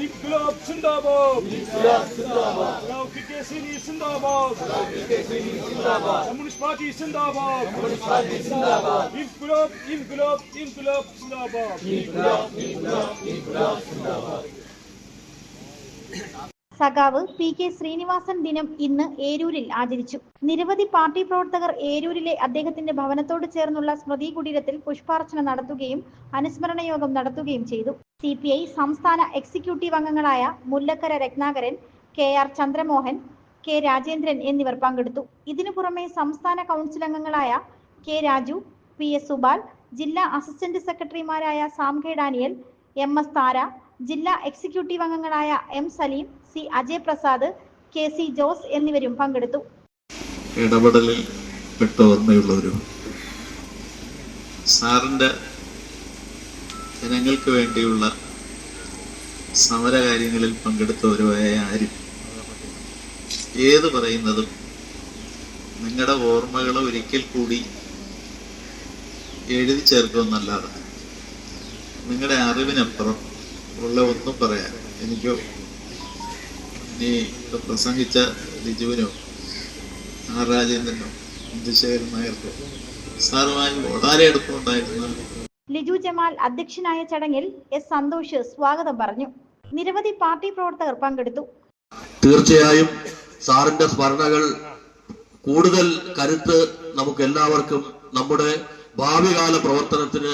İnkılap zindabad. Kefkesini zindabad. Komünist Parti zindabad. İnkılap, inkılap, inkılap zindabad. സഖാവ് P K. Sreenivasan ദിനം ഇന്ന് ഏരൂരിൽ ആചരിച്ചു. നിരവധി പാർട്ടി പ്രവർത്തകർ ഏരൂരിലെ അദ്ദേഹത്തിന്റെ ഭവനത്തോട് ചേർന്നുള്ള സ്മൃതി കുടീരത്തിൽ പുഷ്പാർച്ചന നടത്തുകയും അനുസ്മരണ യോഗം നടത്തുകയും ചെയ്തു. CPI സംസ്ഥാന എക്സിക്യൂട്ടീവ് അംഗങ്ങളായ മുല്ലക്കര രത്നാകരൻ, KR ചന്ദ്രമോഹൻ, K. രാജേന്ദ്രൻ എന്നിവർ പങ്കെടുത്തു. ഇതിനു പുറമെ സംസ്ഥാന കൗൺസിൽ അംഗങ്ങളായ K. രാജു, PS സുബാൽ, ജില്ലാ അസിസ്റ്റന്റ് സെക്രട്ടറിമാരായ സാം കെ ഡാനിയൽ, MS താര, ജില്ലാ എക്സിക്യൂട്ടീവ് അംഗങ്ങളായ M. Saleem, C. Ajay Prasad, KC Jose എന്നിവരും പങ്കെടുത്തു. ഇടപെടലിൽ പെട്ട ഓർമ്മയുള്ളവരു സാറിൻ്റെ ജനങ്ങൾക്ക് വേണ്ടിയുള്ള സമരകാര്യങ്ങളിൽ പങ്കെടുത്തവരുമായ ആരും ഏത് പറയുന്നതും നിങ്ങളുടെ ഓർമ്മകളെ ഒരിക്കൽ കൂടി എഴുതി ചേർക്കുമെന്നല്ലാതെ നിങ്ങളുടെ അറിവിനപ്പുറം ഉള്ള ഒന്നും പറയാൻ എനിക്കോ ഇനി പ്രസംഗിച്ച ലിജുവിനോ ആർ രാജേന്ദ്രനോ ഇന്ദുശേഖരൻ നായർക്കോ സാറുമായി വളരെ അടുപ്പമുണ്ടായിരുന്നു. ലിജു ജമാൽ അധ്യക്ഷനായ ചടങ്ങിൽ S. സന്തോഷ് സ്വാഗതം പറഞ്ഞു. നിരവധി പാർട്ടി പ്രവർത്തകർ പങ്കെടുത്തു. തീർച്ചയായും സാറിന്റെ സ്മരണകൾ കൂടുതൽ കരുത്ത് നമുക്ക് എല്ലാവർക്കും നമ്മുടെ ഭാവികാല പ്രവർത്തനത്തിന്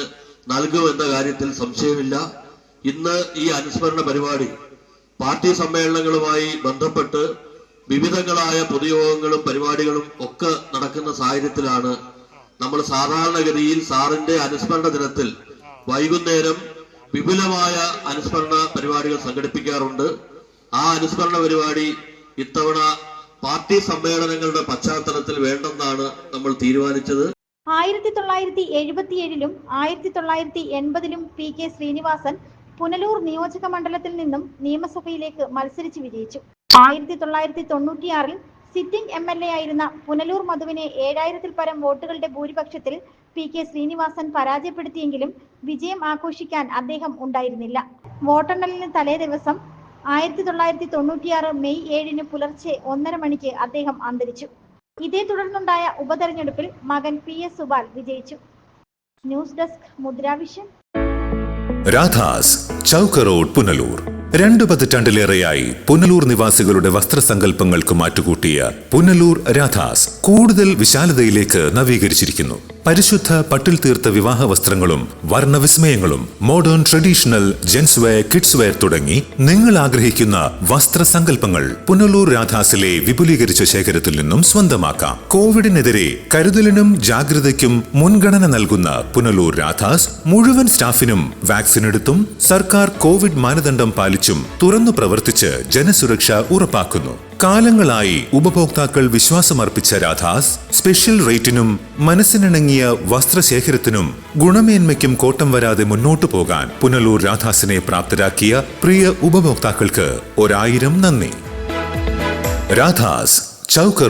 നൽകുമെന്ന കാര്യത്തിൽ സംശയമില്ല. ഇന്ന് ഈ അനുസ്മരണ പരിപാടി പാർട്ടി സമ്മേളനങ്ങളുമായി ബന്ധപ്പെട്ട് വിവിധങ്ങളായ പൊതുയോഗങ്ങളും പരിപാടികളും ഒക്കെ നടക്കുന്ന സാഹചര്യത്തിലാണ് നമ്മൾ സാധാരണഗതിയിൽ സാറിന്റെ അനുസ്മരണ ദിനത്തിൽ വൈകുന്നേരം വിപുലമായ അനുസ്മരണ പരിപാടികൾ സംഘടിപ്പിക്കാറുണ്ട്. ആ അനുസ്മരണ പരിപാടി ഇത്തവണ പാർട്ടി സമ്മേളനങ്ങളുടെ പശ്ചാത്തലത്തിൽ വേണ്ടെന്നാണ് നമ്മൾ തീരുമാനിച്ചത്. 1977-ലും 1980-ലും P.K. ശ്രീനിവാസൻ പുനലൂർ നിയോജക മണ്ഡലത്തിൽ നിന്നും നിയമസഭയിലേക്ക് മത്സരിച്ച് വിജയിച്ചു. 1996-ൽ സിറ്റിംഗ് MLA ആയിരുന്ന പുനലൂർ മധുവിനെ 7000-ൽ പരം വോട്ടുകളുടെ ഭൂരിപക്ഷത്തിൽ P.K. ശ്രീനിവാസൻ പരാജയപ്പെടുത്തിയെങ്കിലും വിജയം ആഘോഷിക്കാൻ അദ്ദേഹം ഉണ്ടായിരുന്നില്ല. വോട്ടെണ്ണലിന് തലേ ദിവസം 1996 മെയ് 7-ന് പുലർച്ചെ 1:30 മണിക്ക് അദ്ദേഹം അന്തരിച്ചു. ഇതേ തുടർന്നുണ്ടായ ഉപതെരഞ്ഞെടുപ്പിൽ മകൻ PS സുബാൽ വിജയിച്ചു. News desk Mudra vision. Radhas, Chowk road, Punalur. 2 പതിറ്റാണ്ടിലേറെയായി പുനലൂർ നിവാസികളുടെ വസ്ത്രസങ്കല്പങ്ങൾക്ക് മാറ്റുകൂട്ടിയ പുനലൂർ രാധാസ് കൂടുതൽ വിശാലതയിലേക്ക് നവീകരിച്ചിരിക്കുന്നു. പരിശുദ്ധ പട്ടിൽ തീർത്ത വിവാഹ വസ്ത്രങ്ങളും വർണ്ണവിസ്മയങ്ങളും modern traditional gents wear, kids wear തുടങ്ങി നിങ്ങൾ ആഗ്രഹിക്കുന്ന വസ്ത്രസങ്കല്പങ്ങൾ പുനലൂർ രാധാസിലെ വിപുലീകരിച്ച ശേഖരത്തിൽ നിന്നും സ്വന്തമാക്കാം. കോവിഡിനെതിരെ കരുതലിനും ജാഗ്രതയ്ക്കും മുൻഗണന നൽകുന്ന പുനലൂർ രാധാസ് മുഴുവൻ സ്റ്റാഫിനും വാക്സിൻ എടുത്തും സർക്കാർ കോവിഡ് മാനദണ്ഡം പാലിച്ചും തുറന്നു പ്രവർത്തിച്ച് ജനസുരക്ഷ ഉറപ്പാക്കുന്നു. കാലങ്ങളായി ഉപഭോക്താക്കൾ വിശ്വാസമർപ്പിച്ച രാധാസ് സ്പെഷ്യൽ റേറ്റിനും മനസ്സിനിണങ്ങിയ വസ്ത്രശേഖരത്തിനും ഗുണമേന്മയ്ക്കും കോട്ടം വരാതെ മുന്നോട്ടു പോകാൻ പുനലൂർ രാധാസിനെ പ്രാപ്തരാക്കിയ പ്രിയ ഉപഭോക്താക്കൾക്ക് 1000 നന്ദി. രാധാസ്, ചൗക്ക്